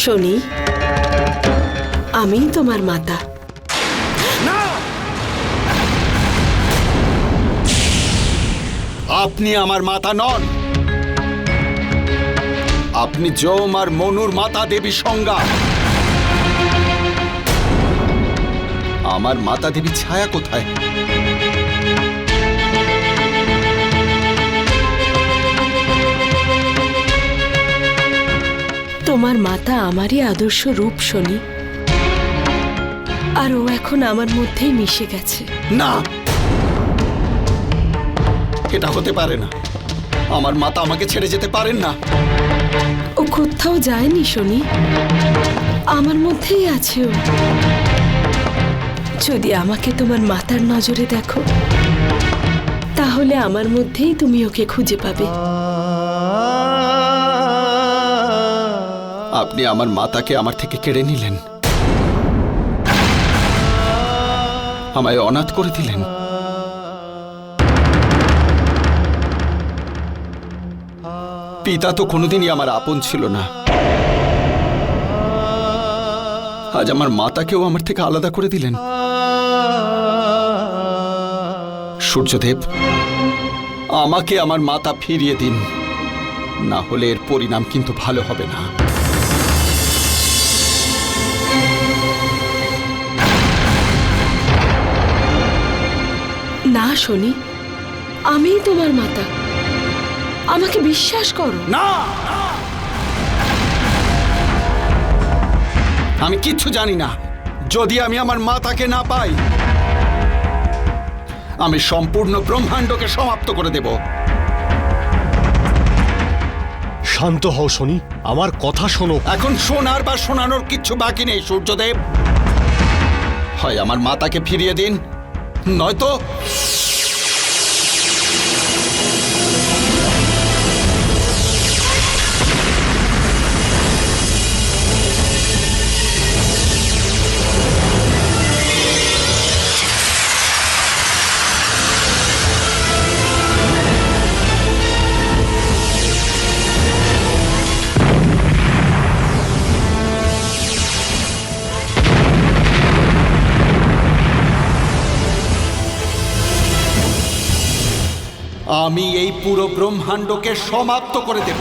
শনি, আমি তোমার মাতা। না, আপনি আমার মাতা নন। আপনি যম আর মনুর মাতা দেবী সংজ্ঞা। আমার মাতা দেবী ছায়া কোথায়? তোমার মাতা আমারই আদর্শ রূপ শনি, আর ও এখন আমার মধ্যেই মিশে গেছে। না, এটা হতে পারে না। আমার মাতা আমাকে ছেড়ে যেতে পারেন না। ও কোথাও যায়নি শনি, আমার মধ্যেই আছে ও। যদি আমাকে তোমার মাতার নজরে দেখো, তাহলে আমার মধ্যেই তুমি ওকে খুঁজে পাবে। আপনি আমার মাতাকে আমার থেকে কেড়ে নিলেন, আমায় অনাথ করে দিলেন। পিতা তো কোনোদিনই আমার আপন ছিল না। আজ আমার মাতাকেও আমার থেকে আলাদা করে দিলেন। সূর্যদেব, আমাকে আমার মাতা ফিরিয়ে দিন, না হলে এর পরিণাম কিন্তু ভালো হবে না। না শনি, আমিই তোমার মাতা, আমাকে বিশ্বাস করো। না, আমি কিচ্ছু জানি না। যদি আমি আমার মাতাকে না পাই, আমি সম্পূর্ণ ব্রহ্মাণ্ডকে সমাপ্ত করে দেব। শান্ত হও শনি, আমার কথা শোনো। এখন শোনার বা শোনানোর কিচ্ছু বাকি নেই সূর্যদেব। হয় আমার মাতাকে ফিরিয়ে দিন, নয়তো আমি এই পুরো ব্রহ্মাণ্ডকে সমাপ্ত করে দেব।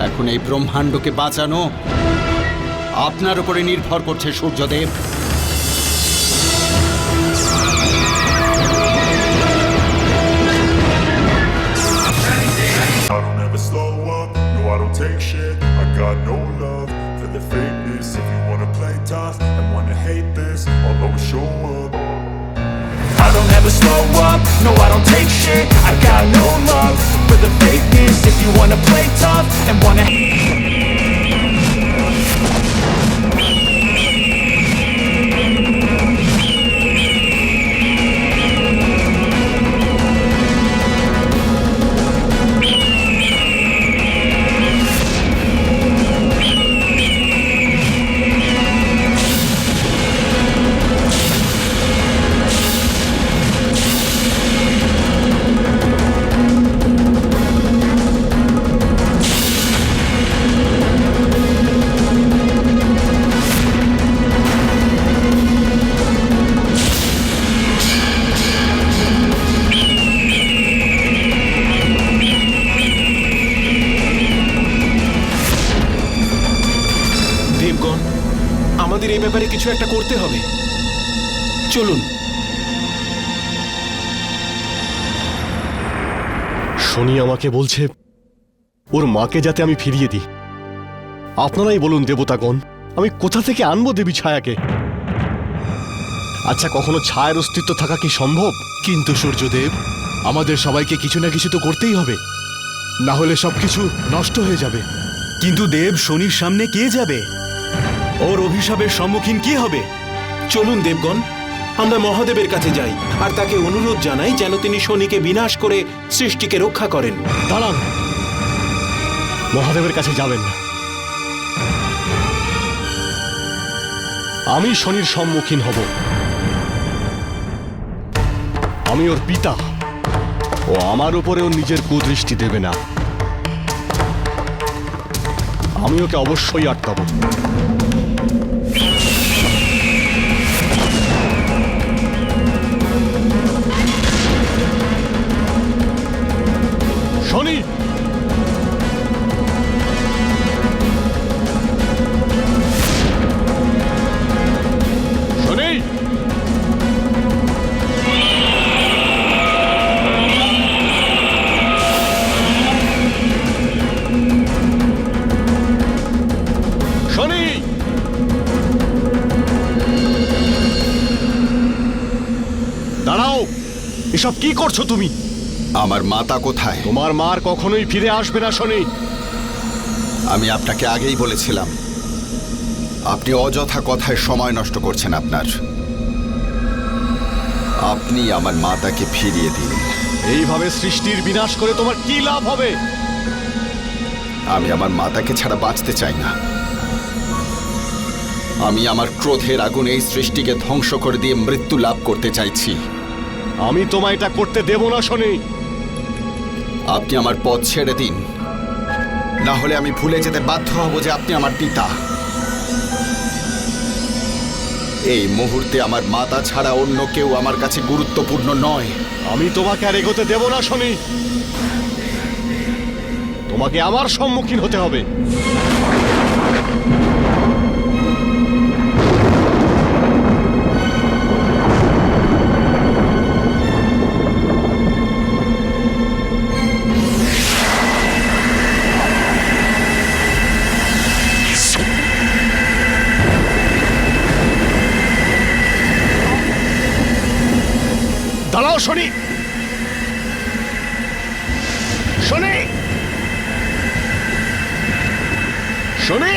এখন এই ব্রহ্মাণ্ডকে বাঁচানো আপনার উপরে নির্ভর করছে সূর্যদেব। I don't ever slow up, no I don't take shit. I got no love for the fakeness. If you wanna play tough and wanna hate this, I'll always show up. I don't ever slow up, no I don't take shit. I got no love for the fakeness. If you wanna play tough and wanna দেবগণ, আমাদের এই ব্যাপারে কিছু একটা করতে হবে। চলুন। শনি আমাকে বলছে ওর মাকে যাতে আমি ফিরিয়ে দিই। আপনারাই বলুন দেবতাগণ, আমি কোথা থেকে আনবো দেবী ছায়াকে? আচ্ছা, কখনো ছায়ার অস্তিত্ব থাকা কি সম্ভব? কিন্তু সূর্যদেব, আমাদের সবাইকে কিছু না কিছু তো করতেই হবে, না হলে সবকিছু নষ্ট হয়ে যাবে। কিন্তু দেব, শনির সামনে কে যাবে? ওর অভিশাপের সম্মুখীন কে হবে? চলুন দেবগণ, আমরা মহাদেবের কাছে যাই আর তাকে অনুরোধ জানাই যেন তিনি শনিকে বিনাশ করে সৃষ্টিকে রক্ষা করেন। দাঁড়ান, মহাদেবের কাছে যাবেন না। আমি শনির সম্মুখীন হব। আমি ওর পিতা, ও আমার উপরে ওর নিজের কুদৃষ্টি দেবে না। আমি ওকে অবশ্যই আটকাবো। শনি, শনি, শনি, দাঁড়াও। এসব কি করছো তুমি? আমার মাতা কোথায়? তোমার মার কখনোই ফিরে আসবে না শনি। আমি আপনাকে আগেই বলেছিলাম, আপনি অযথা কথায় সময় নষ্ট করছেন আপনার। আপনি আমার মাতাকে ফিরিয়ে দিন। এইভাবে সৃষ্টির বিনাশ করে তোমার কি লাভ হবে? আমি আমার মাতাকে ছাড়া বাঁচতে চাই না। আমি আমার ক্রোধের আগুনে এই সৃষ্টিকে ধ্বংস করে দিয়ে মৃত্যু লাভ করতে চাইছি। আমি তোমায় এটা করতে দেব না শনি। আপনি আমার পথ ছেড়ে দিন, না হলে আমি ভুলে যেতে বাধ্য হব যে আপনি আমার পিতা। এই মুহূর্তে আমার মাতা ছাড়া অন্য কেউ আমার কাছে গুরুত্বপূর্ণ নয়। আমি তোমাকে আর এগোতে দেব না শনি। তোমাকে আমার সম্মুখীন হতে হবে। দাঁড়াও শনি, শনি, শনি।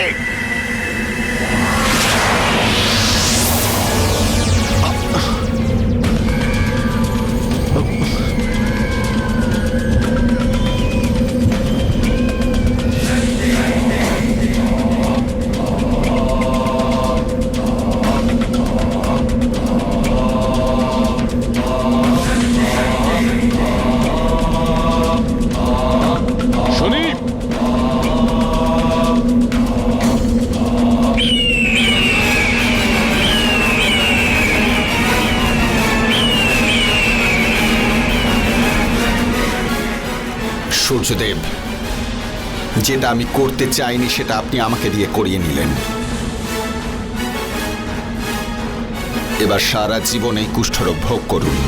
শনি, সূর্যদেব, যেটা আমি করতে চাইনি সেটা আপনি আমাকে দিয়ে করিয়ে নিলেন। এবার সারা জীবন এই কুষ্ঠরোগ ভোগ করুন।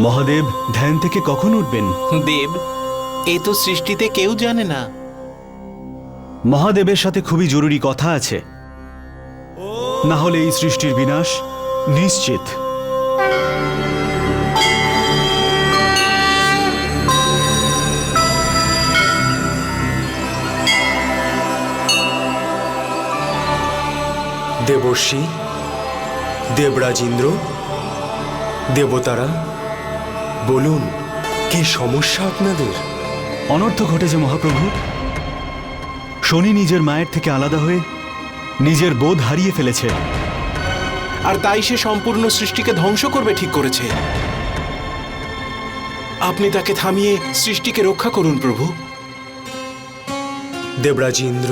মহাদেব ধ্যান থেকে কখন উঠবেন? দেব, এ তো সৃষ্টিতে কেউ জানে না। মহাদেবের সাথে খুবই জরুরি কথা আছে, না হলে এই সৃষ্টির বিনাশ নিশ্চিত। দেবর্ষি, দেবরাজ ইন্দ্র, দেবতারা, বলুন কি সমস্যা আপনাদের? অনর্থ ঘটেছে মহাপ্রভু। শনি নিজের মায়ের থেকে আলাদা হয়ে নিজের বোধ হারিয়ে ফেলেছে, আর তাই সে সম্পূর্ণ সৃষ্টিকে ধ্বংস করবে ঠিক করেছে। আপনি তাকে থামিয়ে সৃষ্টিকে রক্ষা করুন প্রভু। দেবরাজ ইন্দ্র,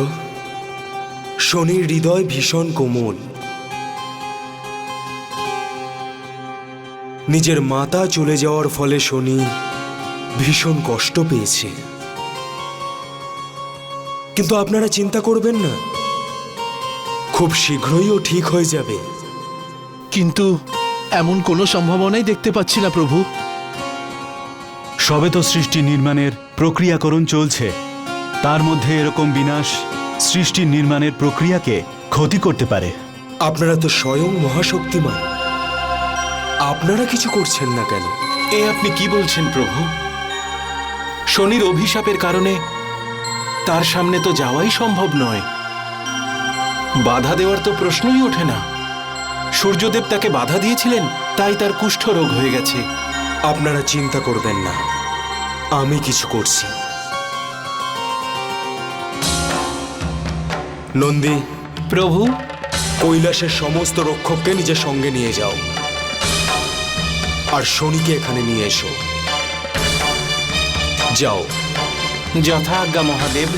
শনির হৃদয় ভীষণ কোমল। নিজের মাতা চলে যাওয়ার ফলে শনি ভীষণ কষ্ট পেয়েছে। কিন্তু আপনারা চিন্তা করবেন না, খুব শীঘ্রই ও ঠিক হয়ে যাবে। কিন্তু এমন কোনো সম্ভাবনাই দেখতে পাচ্ছি না প্রভু। সবে তো সৃষ্টি নির্মাণের প্রক্রিয়াকরণ চলছে, তার মধ্যে এরকম বিনাশ সৃষ্টি নির্মাণের প্রক্রিয়াকে ক্ষতি করতে পারে। আপনারা তো স্বয়ং মহাশক্তিমান, আপনারা কিছু করছেন না কেন? এ আপনি কি বলছেন প্রভু? শনির অভিশাপের কারণে তার সামনে তো যাওয়াই সম্ভব নয়। বাধা দেওয়ার তো প্রশ্নই ওঠে না। সূর্যদেব তাকে বাধা দিয়েছিলেন, তাই তার কুষ্ঠ রোগ হয়ে গেছে। আপনারা চিন্তা করবেন না, আমি কিছু করছি। নন্দী, প্রভু, কৈলাসের সমস্ত রক্ষককে নিজের সঙ্গে নিয়ে যাও, আর শনিকে এখানে নিয়ে এসো। যাও। যথা আজ্ঞা মহাদেব।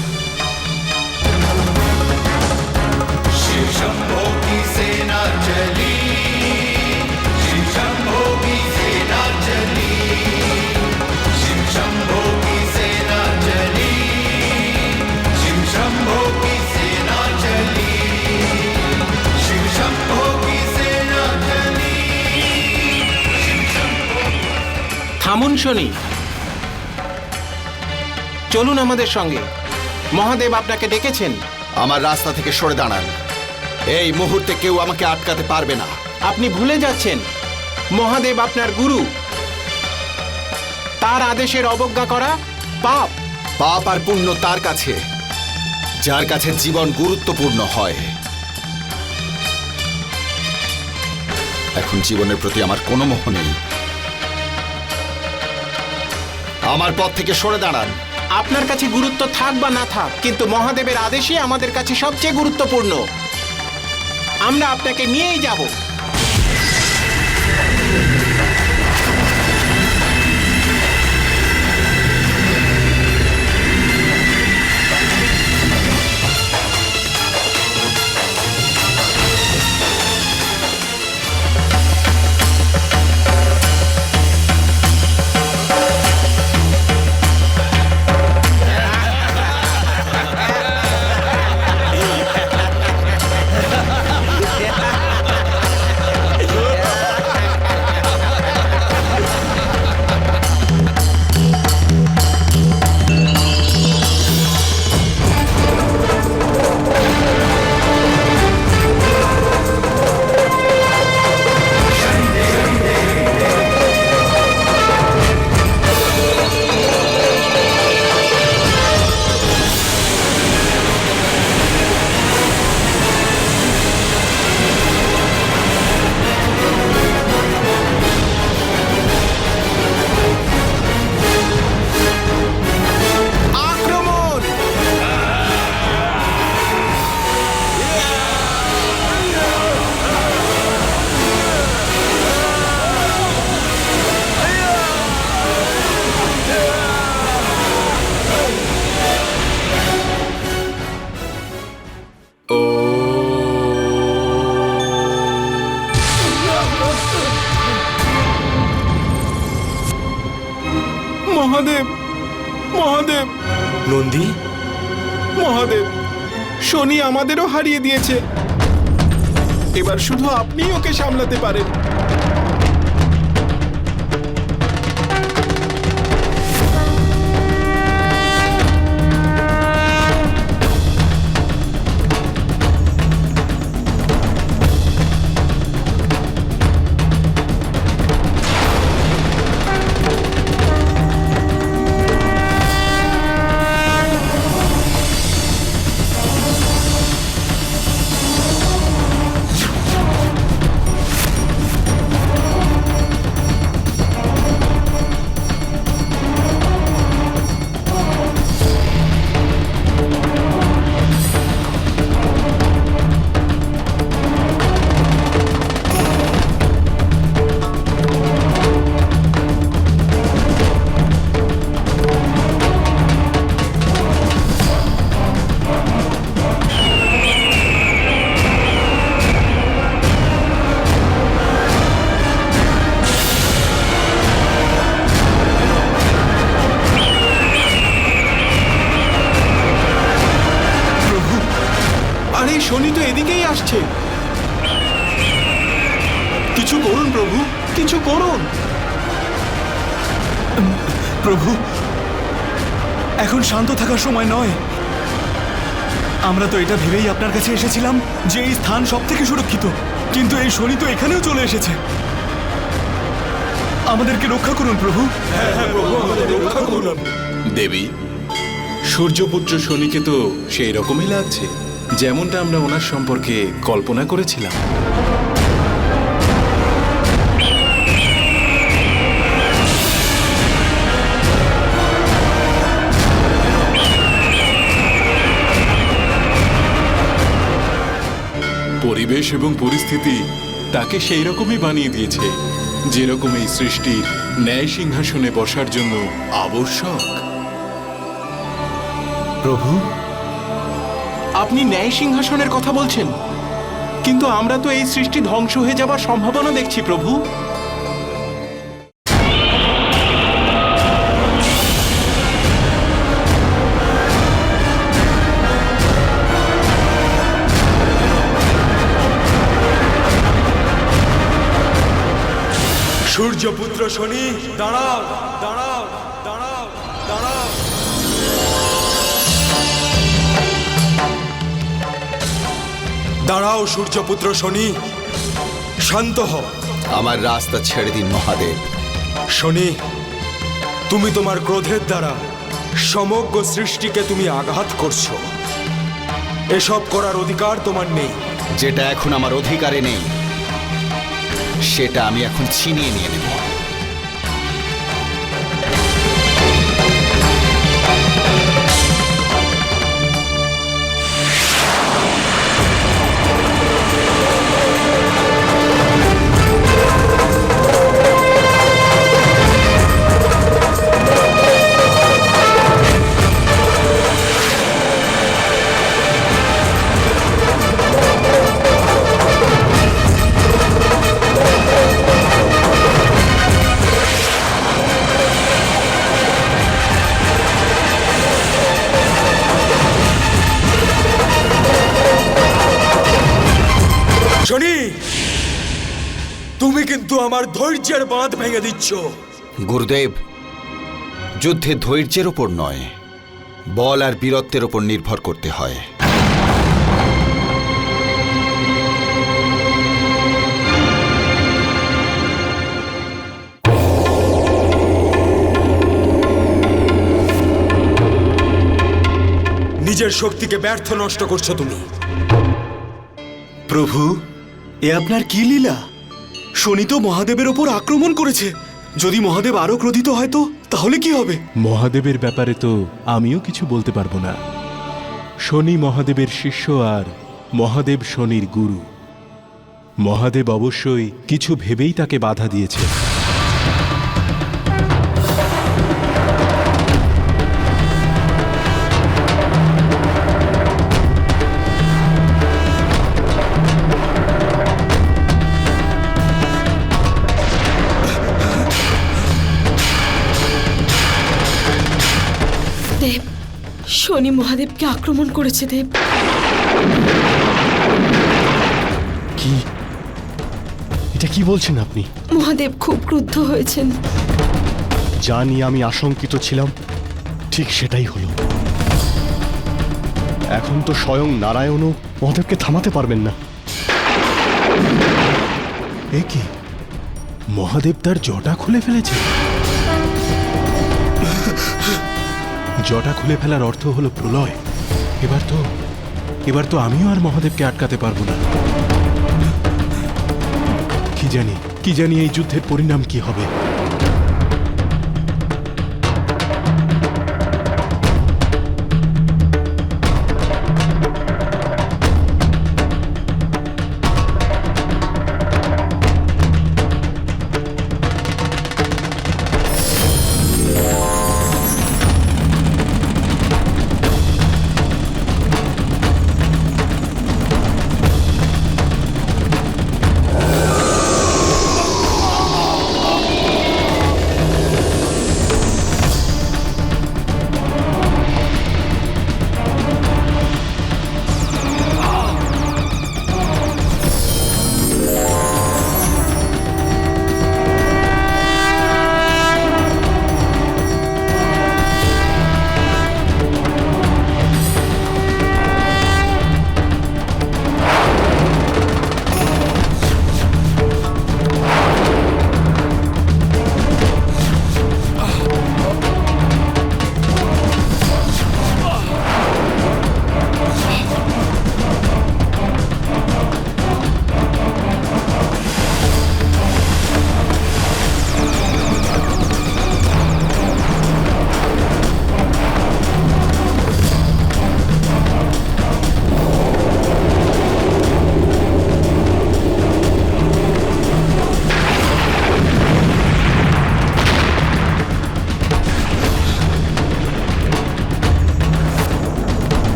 থামুন শনি, চলুন আমাদের সঙ্গে। মহাদেব আপনাকে ডেকেছেন। আমার রাস্তা থেকে সরে দাঁড়ান। এই মুহূর্তে কেউ আমাকে আটকাতে পারবে না। আপনি ভুলে যাচ্ছেন, মহাদেব আপনার গুরু। তার আদেশের অবজ্ঞা করা পাপ। পাপ আর পুণ্য তার কাছে, যার কাছে জীবন গুরুত্বপূর্ণ হয়। এখন জীবনের প্রতি আমার কোনো মোহ নেই। আমার পথ থেকে সরে দাঁড়ান। আপনার কাছে গুরুত্ব থাক বা না থাক, কিন্তু মহাদেবের আদেশই আমাদের কাছে সবচেয়ে গুরুত্বপূর্ণ। আমরা আপনাকে নিয়েই যাব। মহাদেব, মহাদেব, নন্দী, মহাদেব, শনি আমাদেরও হারিয়ে দিয়েছে। এবার শুধু আপনিই ওকে সামলাতে পারেন। শনি তো এদিকেই আসছে। কিছু করুন প্রভু, কিছু করুন। প্রভু, এখন শান্ত থাকার সময় নয়। আমরা তো এটা ভেবেই আপনার কাছে এসেছিলাম যে এই স্থান সব থেকে সুরক্ষিত, কিন্তু এই শনি তো এখানেও চলে এসেছে। আমাদেরকে রক্ষা করুন প্রভু। দেবী, সূর্যপুত্র শনিকে তো সেই রকমই লাগছে যেমনটা আমরা ওনার সম্পর্কে কল্পনা করেছিলাম। পরিবেশ এবং পরিস্থিতি তাকে সেই রকমই বানিয়ে দিয়েছে যেরকম এই সৃষ্টির ন্যায় সিংহাসনে বসার জন্য আবশ্যক। প্রভু, আপনি ন্যায় সিংহাসনের কথা বলছেন, কিন্তু আমরা তো এই সৃষ্টি ধ্বংস হয়ে যাবার সম্ভাবনা দেখছি প্রভু। সূর্যপুত্র শনি, দাঁড়াও, দাঁড়াও, দাঁড়াও, দাঁড়াও। দাঁড়াও সূর্যপুত্র শনি, শান্ত হও। আমার রাস্তা ছেড়ে দিন মহাদেব। শনি, তুমি তোমার ক্রোধের দ্বারা সমগ্র সৃষ্টিকে তুমি আঘাত করছো। এসব করার অধিকার তোমার নেই। যেটা এখন আমার অধিকারে নেই সেটা আমি এখন ছিনিয়ে নিয়ে নেব। শনি, তুমি কিন্তু আমার ধৈর্যের বাঁধ ভেঙে দিচ্ছ। গুরুদেব, যুদ্ধে ধৈর্যের ওপর নয়, বল আর বীরত্বের ওপর নির্ভর করতে হয়। নিজের শক্তিকে ব্যর্থ নষ্ট করছো তুমি। প্রভু, এ আপনার কি লীলা? শনি তো মহাদেবের ওপর আক্রমণ করেছে। যদি মহাদেব আরো ক্রোধিত হয় তো তাহলে কি হবে? মহাদেবের ব্যাপারে তো আমিও কিছু বলতে পারবো না। শনি মহাদেবের শিষ্য আর মহাদেব শনির গুরু। মহাদেব অবশ্যই কিছু ভেবেই তাকে বাধা দিয়েছে। দেব, শনি মহাদেবকে আক্রমণ করেছে দেব। কি? এটা কি বলছেন আপনি? মহাদেব খুব ক্রুদ্ধ হয়েছেন। যা নিয়ে আমি আশঙ্কিত ছিলাম ঠিক সেটাই হলো। এখন তো স্বয়ং নারায়ণও মহাদেবকে থামাতে পারবেন না। এ কি? মহাদেব তার জটা খুলে ফেলেছে। জটা খুলে ফেলার অর্থ হলো প্রলয়। এবার তো আমিও আর মহাদেবকে আটকাতে পারবো না। কি জানি এই যুদ্ধের পরিণাম কি হবে।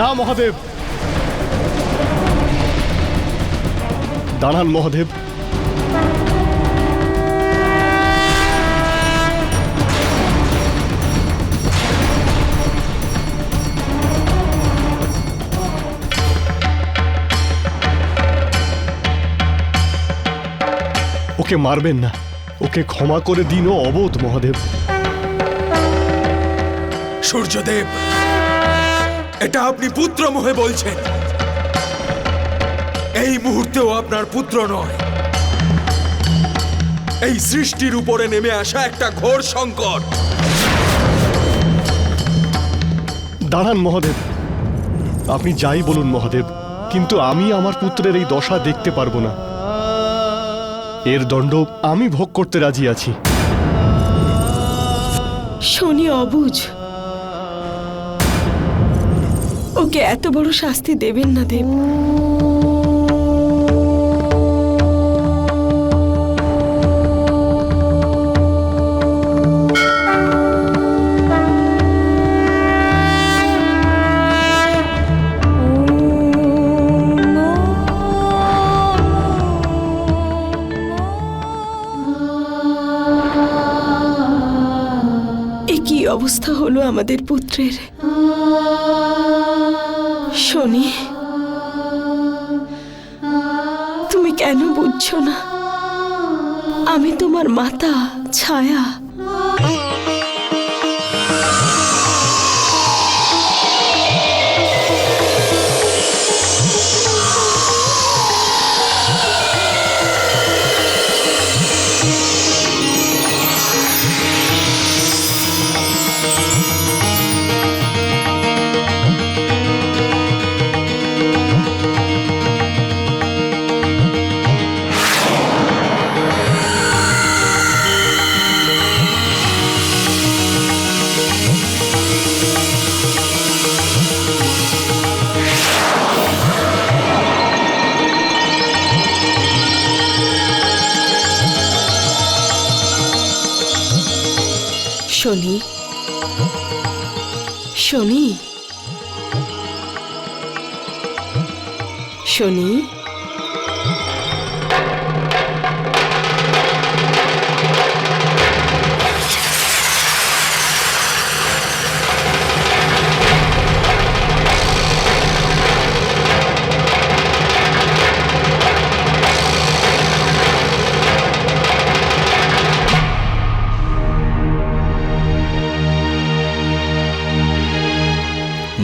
না মহাদেব, দাঁড়ান মহাদেব। ওকে মারবেন না, ওকে ক্ষমা করে দিন, ও অবোধ মহাদেব। সূর্যদেব, এটা আপনি পুত্র মোহে বলছেন। এই মুহূর্তেও আপনার পুত্র নয়। এই সৃষ্টির উপরে নেমে আসা একটা ঘোর সংকট। দাঁড়ান মহাদেব, আপনি যাই বলুন মহাদেব, কিন্তু আমি আমার পুত্রের এই দশা দেখতে পারবো না। এর দণ্ড আমি ভোগ করতে রাজি আছি। শনি অবুঝ, ওকে এত বড় শাস্তি দেবেন না দেব। কি অবস্থা হলো আমাদের পুত্রের। শনি, তুমি কেন বুঝছো না? আমি তোমার মাতা ছায়া। শনি, শনি, শনি,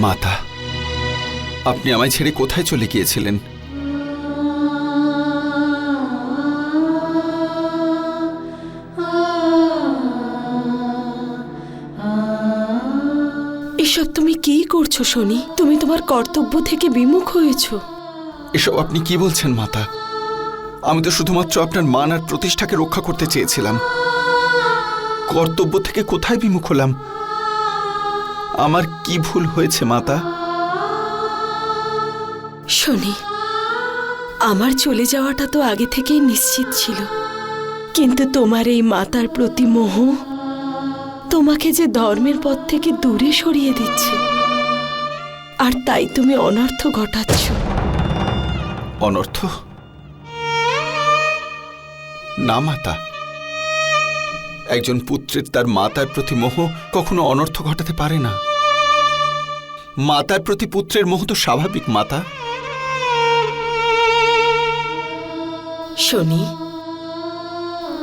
মাতা, আপনি আমায় ছেড়ে কোথায় চলে গিয়েছিলেন? এসব তুমি কি করছো শনি? তুমি তোমার কর্তব্য থেকে বিমুখ হয়েছো। এসব আপনি কি বলছেন মাতা? আমি তো শুধুমাত্র আপনার মান আর প্রতিষ্ঠাকে রক্ষা করতে চেয়েছিলাম। কর্তব্য থেকে কোথায় বিমুখ হলাম? আমার কি ভুল হয়েছে মাতা? শনি, আমার চলে যাওয়াটা তো আগে থেকেই নিশ্চিত ছিল, কিন্তু তোমার এই মাতার প্রতি মোহ তোমাকে যে ধর্মের পথ থেকে দূরে সরিয়ে দিচ্ছে, আর তাই তুমি অনর্থ ঘটাচ্ছ। অনর্থ? না মাতা, একজন পুত্রের তার মাতার প্রতি মোহ কখনো অনর্থ ঘটাতে পারে না। মাতার প্রতি পুত্রের মোহ তো স্বাভাবিক মাতা। শনি,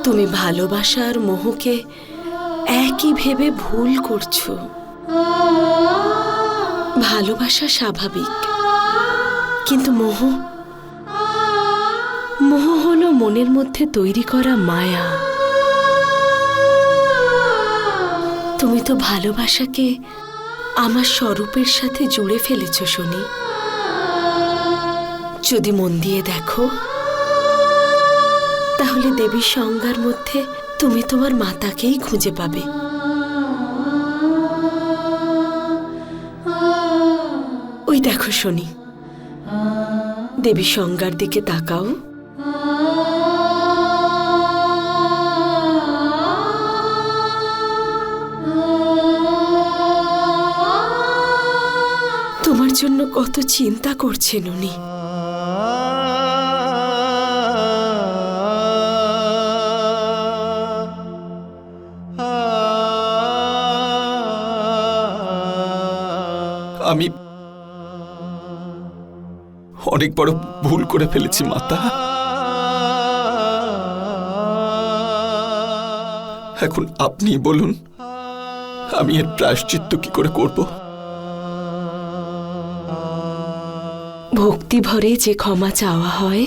তুমি ভালোবাসা আর মোহকে একই ভেবে ভুল করছো। ভালোবাসা স্বাভাবিক, কিন্তু মোহ হলো মনের মধ্যে তৈরি করা মায়া। তুমি তো ভালোবাসাকে আমার স্বরূপের সাথে জুড়ে ফেলেছ শনি। যদি মন দিয়ে দেখো, তাহলে দেবীর সংজ্ঞার মধ্যে তুমি তোমার মাতাকেই খুঁজে পাবে। ওই দেখো শনি, দেবী সংজ্ঞার দিকে তাকাও। তোমার জন্য কত চিন্তা করছেন উনি। আমি অনেক বড় ভুল করে ফেলেছি মাতা। এখন আপনি বলুন, আমি এর প্রায়শ্চিত্ত কি করে করব? ভক্তি ভরে যে ক্ষমা চাওয়া হয়,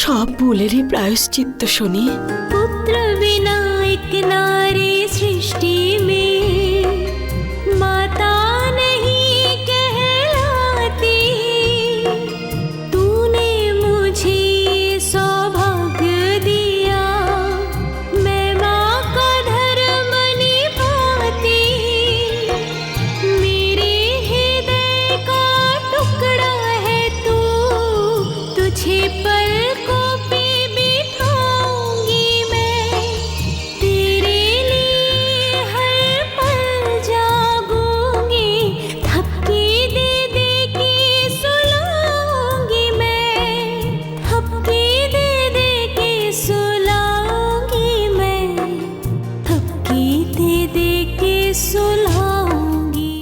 সব ভুলেরই প্রায়শ্চিত্ত শনি। पुत्र बिना एक नारी सृष्टि में माता नहीं कहलाती। तूने मुझे सौभाग्य दिया, मैं माँ का धर्म निभाती। मेरे हृदय का टुकड़ा है तू, तुझे पलकों पे बिठाऊंगी मैं। तेरे लिए हर पल जागूंगी, थपकी दे दे के सुलाऊंगी मैं। थपकी दे दे के सुलाऊंगी मैं। थपकी दे दे के सुलाऊंगी।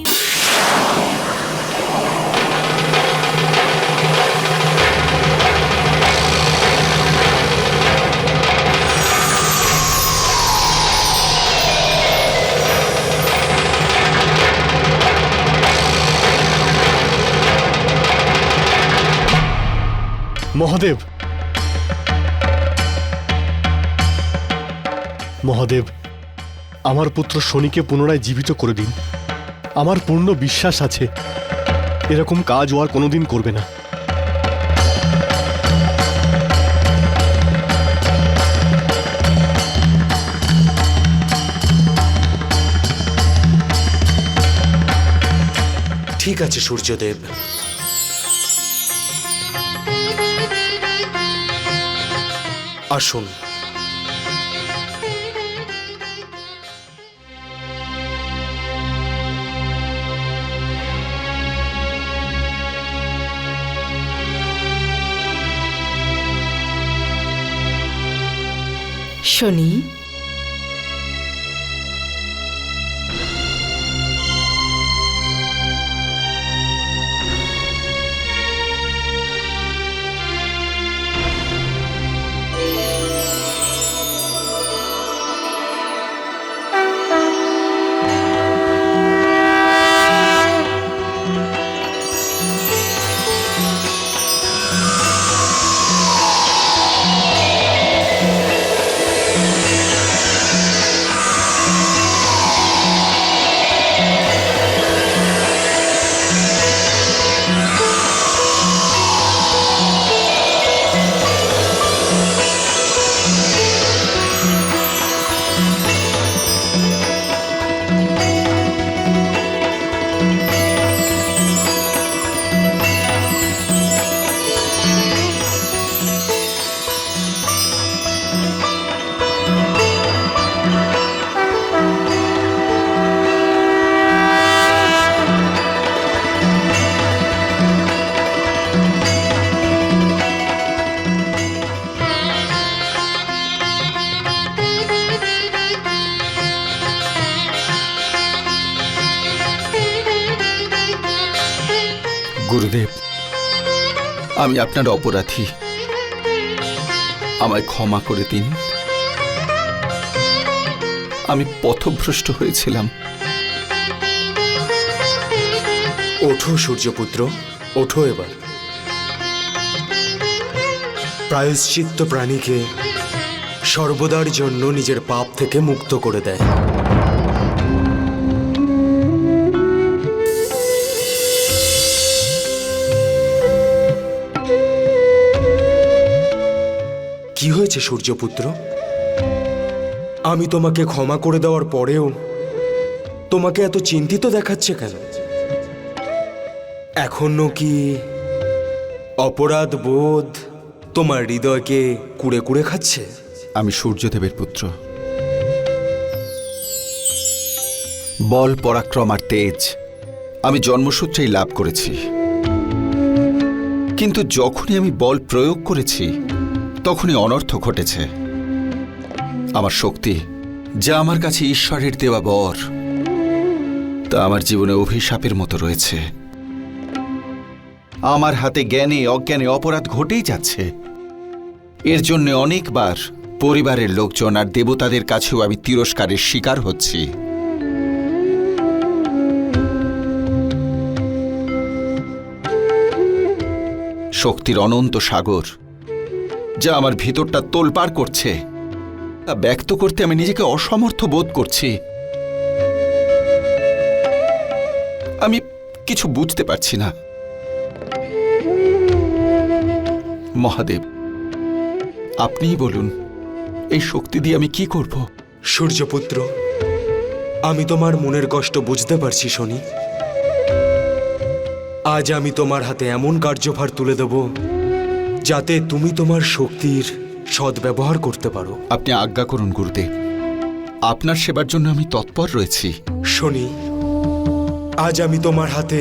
মহাদেব, মহাদেব, আমার পুত্র শনিকে পুনরায় জীবিত করে দিন। আমার পূর্ণ বিশ্বাস আছে এরকম কাজ ও আর কোনোদিন করবে না। ঠিক আছে সূর্যদেব, আসুন। শনি, গুরুদেব, আমি আপনার অপরাধী, আমায় ক্ষমা করে দিন। আমি পথভ্রষ্ট হয়েছিলাম। ওঠো সূর্যপুত্র, ওঠো এবার। প্রায়শ্চিত্ত প্রাণীকে সর্বদার জন্য নিজের পাপ থেকে মুক্ত করে দেয়। কি হয়েছে সূর্যপুত্র? আমি তোমাকে ক্ষমা করে দেওয়ার পরেও তোমাকে এত চিন্তিত দেখাচ্ছে কেন? এখনো কি অপরাধ বোধ তোমার হৃদয়কে কুড়ে কুড়ে খাচ্ছে? আমি সূর্যদেবের পুত্র। বল, পরাক্রম আর তেজ আমি জন্মসূত্রেই লাভ করেছি, কিন্তু যখনই আমি বল প্রয়োগ করেছি তখনই অনর্থ ঘটেছে। আমার শক্তি, যা আমার কাছে ঈশ্বরের দেওয়া বর, তা আমার জীবনে অভিশাপের মতো রয়েছে। আমার হাতে জ্ঞানে অজ্ঞানে অপরাধ ঘটেই যাচ্ছে। এর জন্য অনেকবার পরিবারের লোকজন আর দেবতাদের কাছেও আমি তিরস্কারের শিকার হচ্ছি। শক্তির অনন্ত সাগর, যা আমার ভিতরটা তোলপাড় করছে, তা ব্যক্ত করতে আমি নিজেকে অসমর্থ বোধ করছি। আমি কিছু বুঝতে পারছি না। মহাদেব, আপনিই বলুন, এই শক্তি দিয়ে আমি কি করব? সূর্যপুত্র, আমি তোমার মনের কষ্ট বুঝতে পারছি শনি। আজ আমি তোমার হাতে এমন কার্যভার তুলে দেব যাতে তুমি তোমার শক্তির সদ্ব্যবহার করতে পারো। আপনি আজ্ঞা করুন গুরুদেব, আপনার সেবার জন্য আমি তৎপর রয়েছি। শনি, আজ আমি তোমার হাতে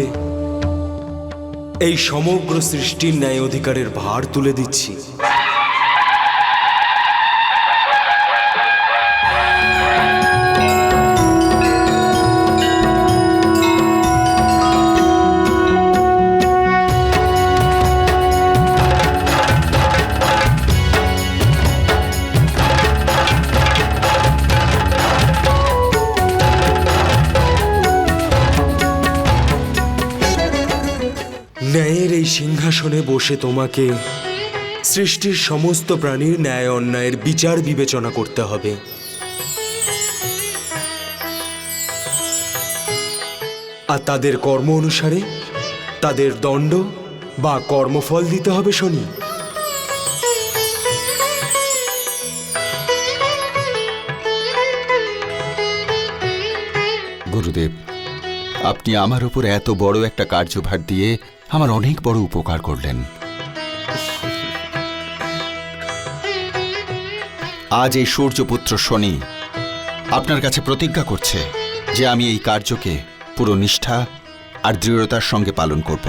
এই সমগ্র সৃষ্টির ন্যায় অধিকারের ভার তুলে দিচ্ছি। ন্যায়ের এই সিংহাসনে বসে তোমাকে সৃষ্টির সমস্ত প্রাণীর ন্যায় অন্যায়ের বিচার বিবেচনা করতে হবে। আর তাদের কর্ম অনুসারে তাদের দণ্ড বা কর্মফল দিতে হবে শনি। গুরুদেব, আপনি আমার উপর এত বড় একটা কার্যভার দিয়ে আমার অনেক বড় উপকার করলেন। আজ এই সূর্যপুত্র শনি আপনার কাছে প্রতিজ্ঞা করছে যে আমি এই কার্যকে পুরো নিষ্ঠা আর দৃঢ়তার সঙ্গে পালন করব।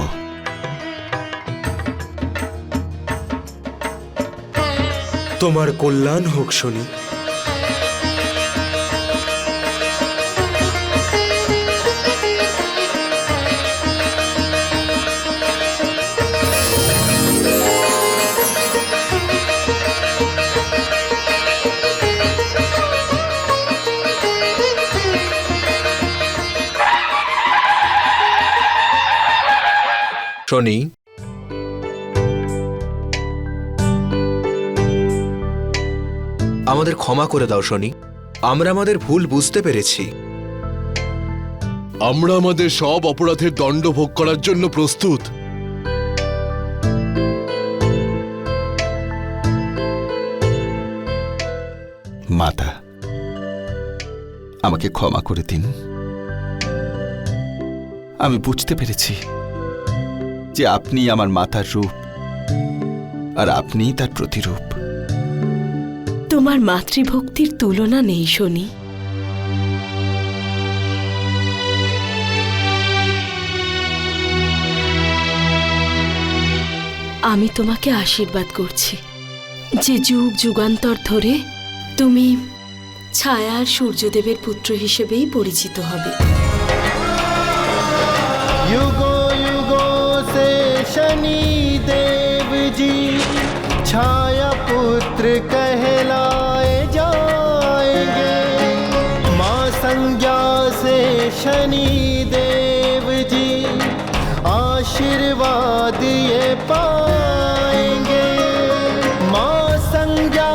তোমার কল্যাণ হোক শনি। শনি, আমাদের ক্ষমা করে দাও শনি। আমরা আমাদের ভুল বুঝতে পেরেছি। আমরা আমাদের সব অপরাধের দণ্ড ভোগ করার জন্য প্রস্তুত। মাতা, আমাকে ক্ষমা করে দিন। আমি বুঝতে পেরেছি যে আপনি আমার মাতার রূপ আর আপনিই তার প্রতিরূপ। তোমার মাতৃভক্তির তুলনা নেই শনি। আমি তোমাকে আশীর্বাদ করছি যে যুগ যুগান্তর ধরে তুমি ছায়ার সূর্যদেবের পুত্র হিসেবেই পরিচিত হবে। युगों युगों से शनि देव जी छाया पुत्र कहलाए जाएंगे। माँ संज्ञा से शनि देव जी आशीर्वाद ये पाएंगे। माँ संज्ञा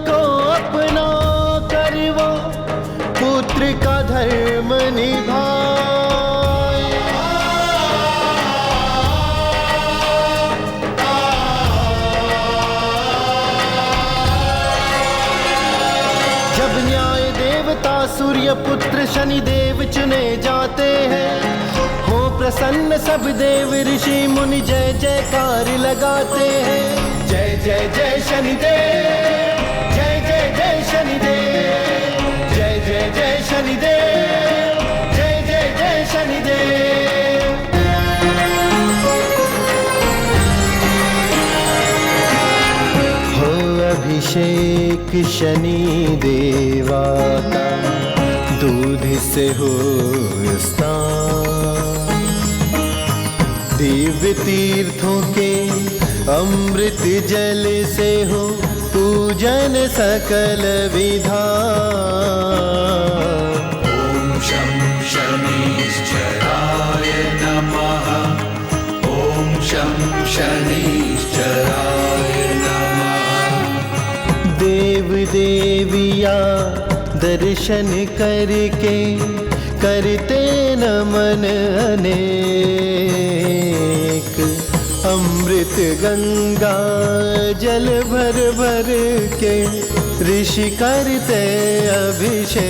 को अपना कर वो पुत्र का धर्म निभाए। जब न्याय देवता सूर्य पुत्र शनि देव चुने जाते हैं, हो प्रसन्न सब देव ऋषि मुनि जय जयकार लगाते हैं। जय जय जय शनिदेव, जय जय जय शनिदेव, जय जय जय शनिदेव, जय जय जय शनिदेव। अभिषेक शनि देवा का दूध से हो स्नान। दिव्य तीर्थों के अमृत जल से हो पूजन सकल विधान। ओम शं शनिश्चराय नमः। ओम शं शनिश्चराय नमः। देव देविया दर्शन करके करते नमन अनेक। अमृत गंगा जल भर भर के ऋषि करते अभिषेक।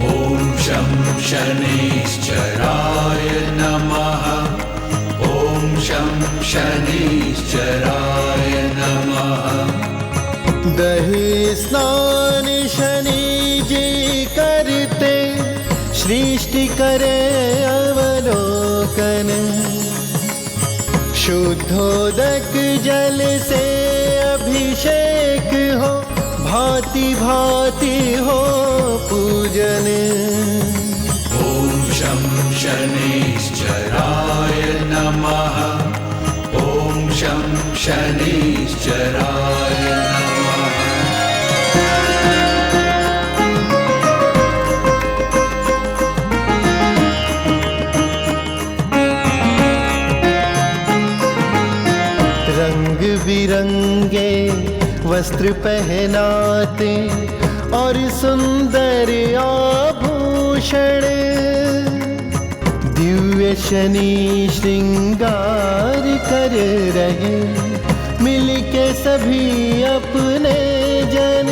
ओम शं शनिश्चराय नमः। ओम शं शनिश्चराय नमः। दही स्नान शनि जी करते सृष्टि करे अवलोकन। शुद्धोदक जल से अभिषेक हो भांति भांति हो पूजन। ओम शं शनिश्चराय नमः। ओम शं शनिश्चराय नमः। रंग बिरंगे वस्त्र पहनाते और सुंदर आभूषण। दिव्य शनि श्रृंगार कर रहे मिलके सभी अपने जन।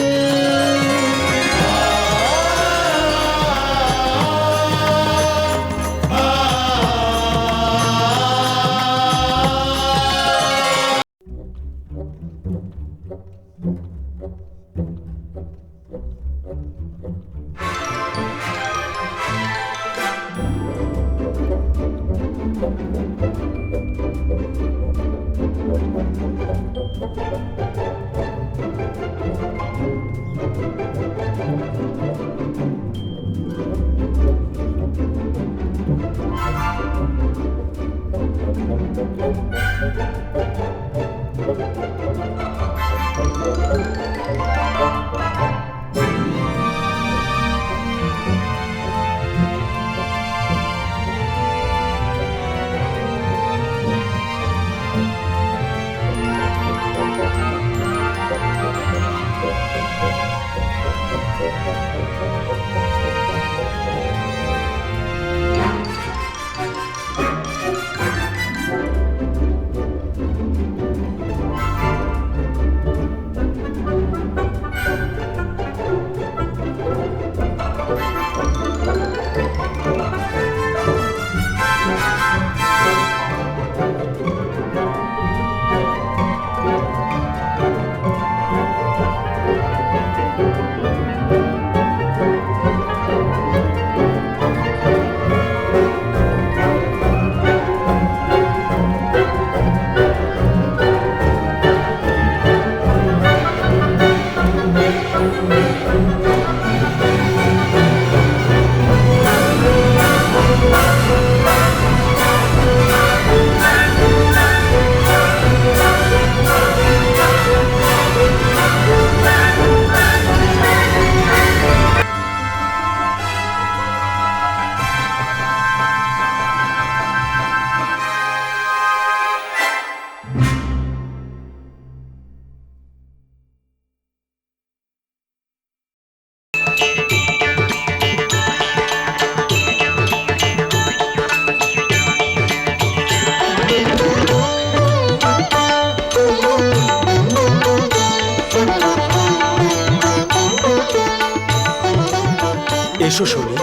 এসো শনি,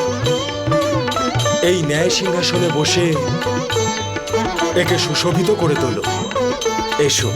এই ন্যায় সিংহাসনে বসে একে সুশোভিত করে তোলো। এসো।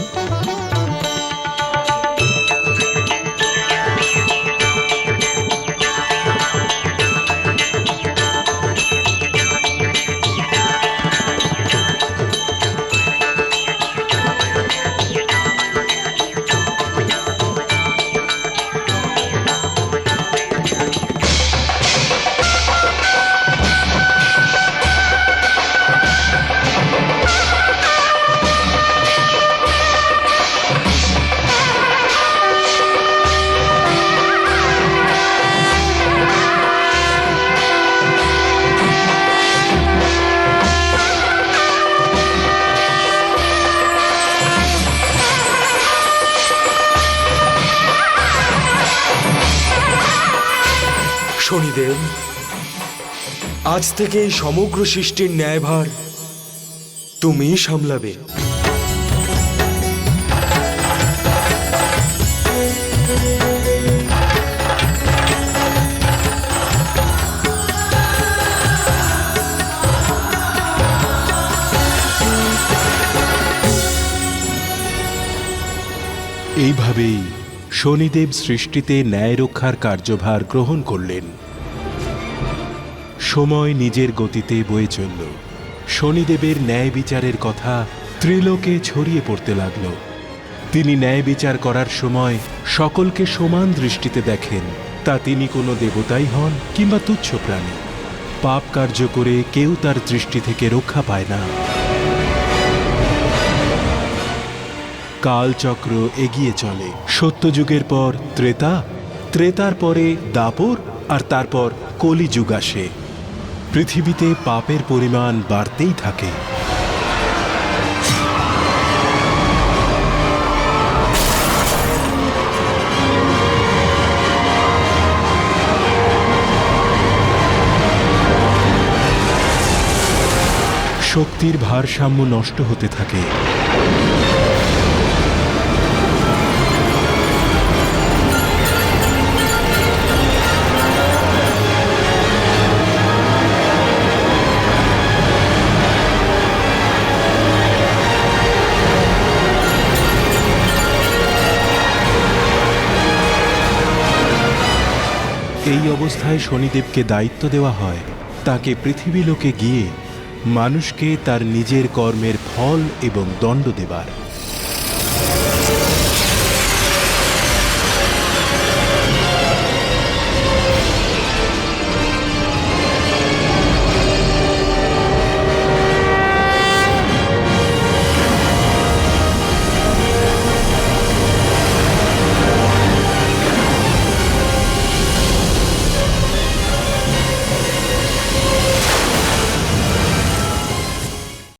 শনিদেব, আজ থেকে এই সমগ্র সৃষ্টির ন্যায়ভার তুমিই সামলাবে। এইভাবেই শনিদেব সৃষ্টিতে ন্যায় রক্ষার কার্যভার গ্রহণ করলেন। সময় নিজের গতিতে বয়ে চলল। শনিদেবের ন্যায় বিচারের কথা ত্রিলোকে ছড়িয়ে পড়তে লাগল। তিনি ন্যায় বিচার করার সময় সকলকে সমান দৃষ্টিতে দেখেন, তা তিনি কোনো দেবতাই হন কিংবা তুচ্ছ প্রাণী। পাপ কার্য করে কেউ তার দৃষ্টি থেকে রক্ষা পায় না। কালচক্র এগিয়ে চলে। সত্যযুগের পর ত্রেতা, ত্রেতার পরে দাপর, আর তারপর কলিযুগ আসে। পৃথিবীতে পাপের পরিমাণ বাড়তেই থাকে। শক্তির ভারসাম্য নষ্ট হতে থাকে। এই অবস্থায় শনিদেবকে দায়িত্ব দেওয়া হয় তাকে পৃথিবী লোকে গিয়ে মানুষকে তার নিজের কর্মের ফল এবং দণ্ড দেবার।